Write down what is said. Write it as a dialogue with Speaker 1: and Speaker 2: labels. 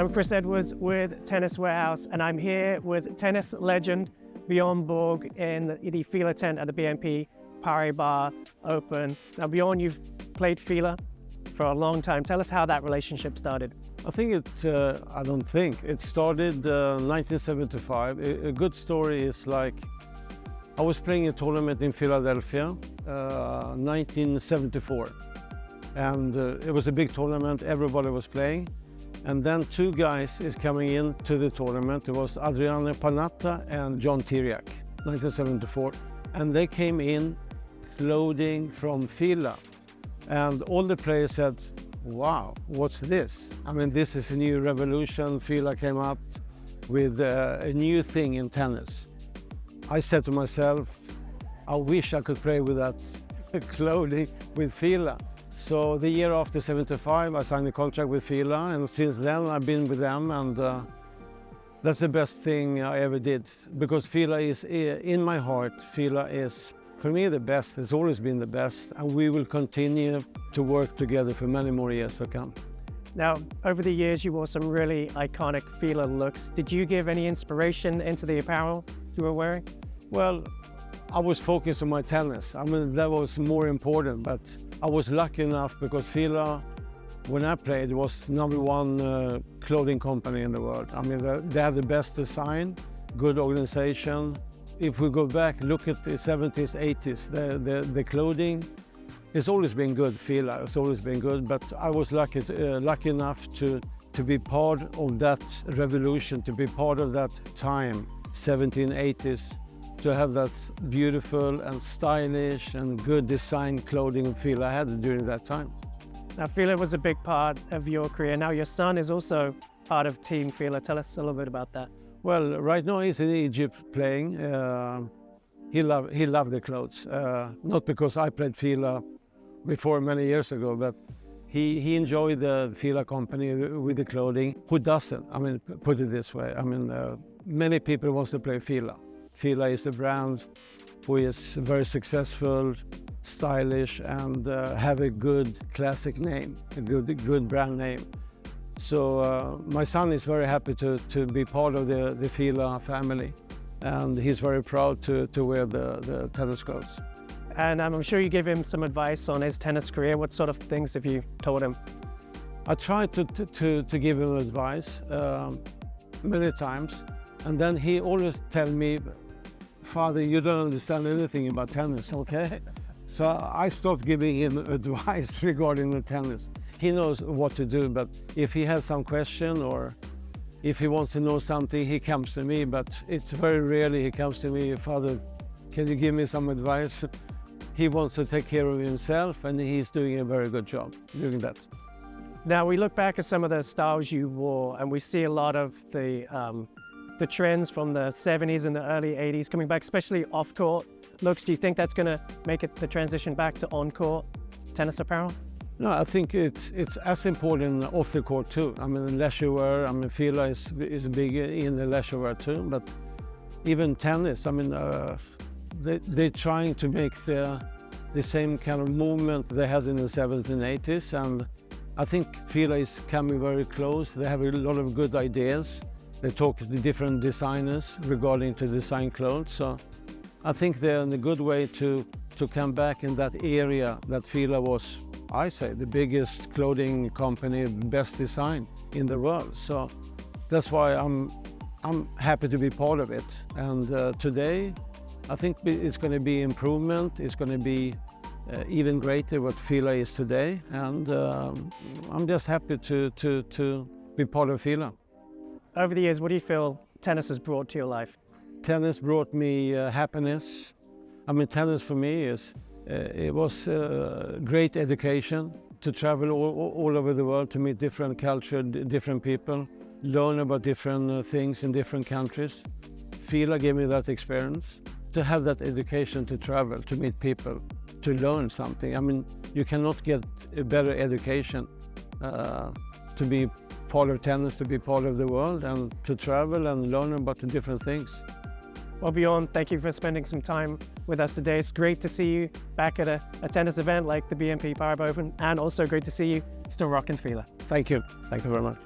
Speaker 1: I'm Chris Edwards with Tennis Warehouse, and I'm here with tennis legend Bjorn Borg in the Fila tent at the BNP Paribas Open. Now, Bjorn, you've played Fila for a long time. Tell us how that relationship started.
Speaker 2: I think it started 1975. A good story is like, I was playing a tournament in Philadelphia, 1974. And it was a big tournament, everybody was playing. And then two guys is coming in to the tournament. It was Adriano Panatta and John Tiriac, 1974. And they came in loading from Fila. And all the players said, wow, what's this? I mean, this is a new revolution. Fila came up with a new thing in tennis. I said to myself, I wish I could play with that clothing with Fila. So the year after 75, I signed a contract with Fila, and since then I've been with them, and that's the best thing I ever did. Because Fila is, in my heart, Fila is, for me, the best. It's always been the best, and we will continue to work together for many more years to come.
Speaker 1: Now, over the years, you wore some really iconic Fila looks. Did you give any inspiration into the apparel you were wearing?
Speaker 2: Well, I was focused on my tennis. I mean, that was more important, but I was lucky enough because Fila, when I played, was #1 clothing company in the world. I mean, they had the best design, good organization. If we go back, look at the 70s, 80s, the clothing, it's always been good, Fila, it's always been good, but I was lucky enough to be part of that revolution, to be part of that time, 1780s, to have that beautiful and stylish and good design clothing Fila had during that time.
Speaker 1: Now, Fila was a big part of your career. Now, your son is also part of Team Fila. Tell us a little bit about that.
Speaker 2: Well, right now he's in Egypt playing. He loved the clothes. Not because I played Fila before many years ago, but he enjoyed the Fila company with the clothing. Who doesn't? I mean, put it this way. I mean, many people want to play Fila. Fila is a brand who is very successful, stylish, and have a good classic name, a good brand name. So my son is very happy to be part of the Fila family, and he's very proud to wear the tennis clothes.
Speaker 1: And I'm sure you gave him some advice on his tennis career. What sort of things have you told him?
Speaker 2: I tried to give him advice many times, and then he always tell me, Father, you don't understand anything about tennis, okay? So I stopped giving him advice regarding the tennis. He knows what to do, but if he has some question or if he wants to know something, he comes to me, but it's very rarely he comes to me, Father, can you give me some advice? He wants to take care of himself, and he's doing a very good job doing that.
Speaker 1: Now, we look back at some of the styles you wore, and we see a lot of the trends from the 70s and the early 80s coming back, especially off-court looks. Do you think that's going to make it the transition back to on-court tennis apparel?
Speaker 2: No, I think it's as important off the court too. I mean, leisure wear, I mean, Fila is big in the leisure wear too, but even tennis, I mean, they're trying to make the same kind of movement they had in the 70s and 80s, and I think Fila is coming very close. They have a lot of good ideas. They talk to the different designers regarding to design clothes. So I think they're in a good way to come back in that area that Fila was, I say, the biggest clothing company, best design in the world. So that's why I'm happy to be part of it. And today, I think it's going to be improvement. It's going to be even greater what Fila is today. And I'm just happy to be part of Fila.
Speaker 1: Over the years, what do you feel tennis has brought to your life?
Speaker 2: Tennis brought me happiness. I mean, tennis for me it was great education, to travel all over the world, to meet different culture, different people, learn about different things in different countries. Fila gave me that experience, to have that education, to travel, to meet people, to learn something. I mean, you cannot get a better education to be part of tennis, to be part of the world, and to travel and learn about the different things.
Speaker 1: Well, Bjorn, thank you for spending some time with us today. It's great to see you back at a tennis event like the BNP Paribas Open, and also great to see you still rocking Fila.
Speaker 2: Thank you very much.